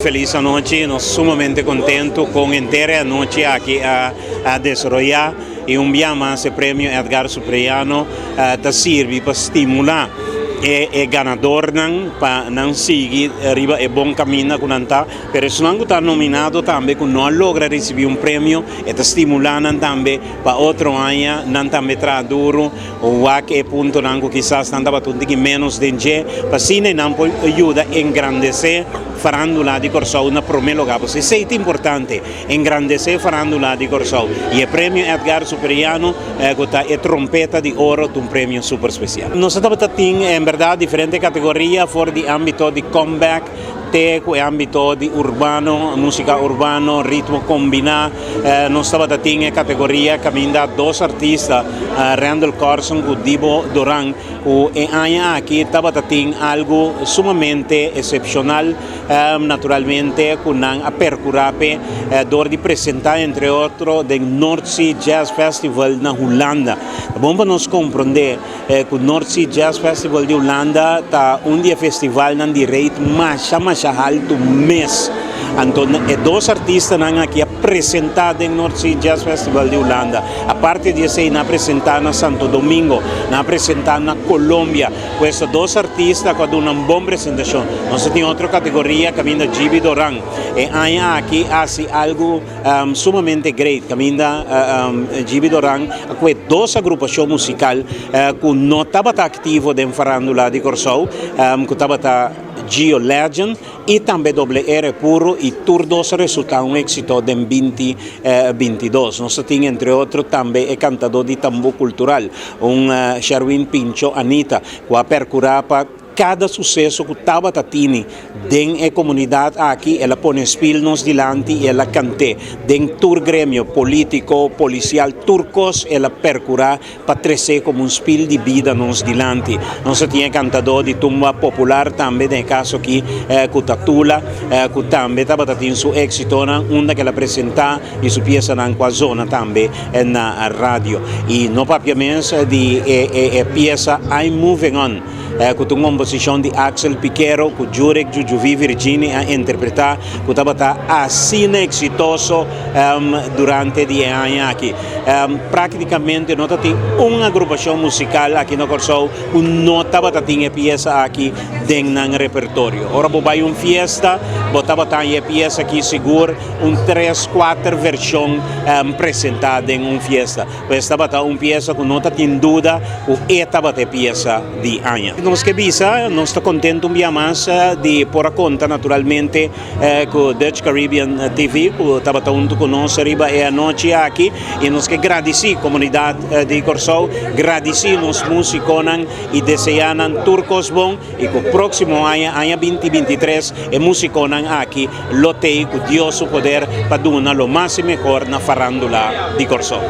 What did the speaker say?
Feliz noche, nos sumamente contento con entera noche aquí a desarrollar y un día más el premio Edgar Supriano te sirve para estimular e ganador para não seguir arriba e bom caminho com anta, pero se não está nominado também que não logra receber um prêmio e te estimulando também para outro ano não também traduro o que ponto não quizás não estava tudo que menos de gente para assim não pode ajudar a engrandecer farandola di Corsou na primeiro lugar, porque isso é importante, engrandecer farandola di Corsou e o prêmio Edgar Supriano é trompeta de ouro de um prêmio super especial. Nós estamos em verdade diferente categoria fora do âmbito de comeback, o ambito di urbano, musica urbano, ritmo combinato, non stava da in categoria caminda dos artistas, Randall Carson e Dibo Duran, e aquí stava da algo sumamente excepcional, naturalmente con a percurape door di presentare entre otro del North Sea Jazz Festival na Holanda. Bom nos compreender que o North Sea Jazz Festival de Holanda tá dia festival nan di rate mais alto mês. Então, dois artistas aqui apresentados no North Sea Jazz Festival de Holanda. A parte de ser apresentado na Santo Domingo, apresentado na Colômbia. Estes dois artistas com uma boa apresentação. Nós temos outra categoria, caminda Gibi Doran. E aqui hace algo sumamente great. Caminda Gibi Doran, com duas agrupações musicais que não estava ativo dentro da farándula de Corsou, que estava Geo Legend e também WR Puro e todos resultaram um êxito em 2022. Nós temos, entre outros, também o cantador de tambor cultural, Sherwin Pincho Anita, que a percurar para cada sucesso que estava tendo dentro da comunidade aqui, ela põe espilhos diante e ela canta. Dentro do grêmio político, policial turcos, ela percura para crescer como um espelho de vida nos diante. Nós tínhamos cantador de tumba popular também, no caso aqui, Cutatula, que também estava tendo seu êxito, onde ela apresentava e sua peça na zona também na rádio. E não propriamente de peça I'm Moving On. Com uma composição de Axel Piquero, com Jurek Jujuvi Virginia a interpretar, que estava assim exitoso durante 10 anos aqui. Praticamente não tem uma agrupação musical aqui no Corsou que não estava tendo peça aqui dentro do repertório. Ora, vai uma festa, estava tendo peça aqui seguro, 3-4 versões apresentadas em uma festa. Estava uma peça que não tem dúvida, que estava a peça de anos. Nós que visa, nós estamos contentes um dia mais de pôr a conta, naturalmente, com o Dutch Caribbean TV, que estava junto conosco arriba e a noite aqui, e nós que agradecer a comunidade de Corsou, agradecer os músicos e desejamos turcos bom, e que o próximo ano 2023, os músicos aqui lotei com Deus o poder para dar o mais melhor na farándula de Corsou.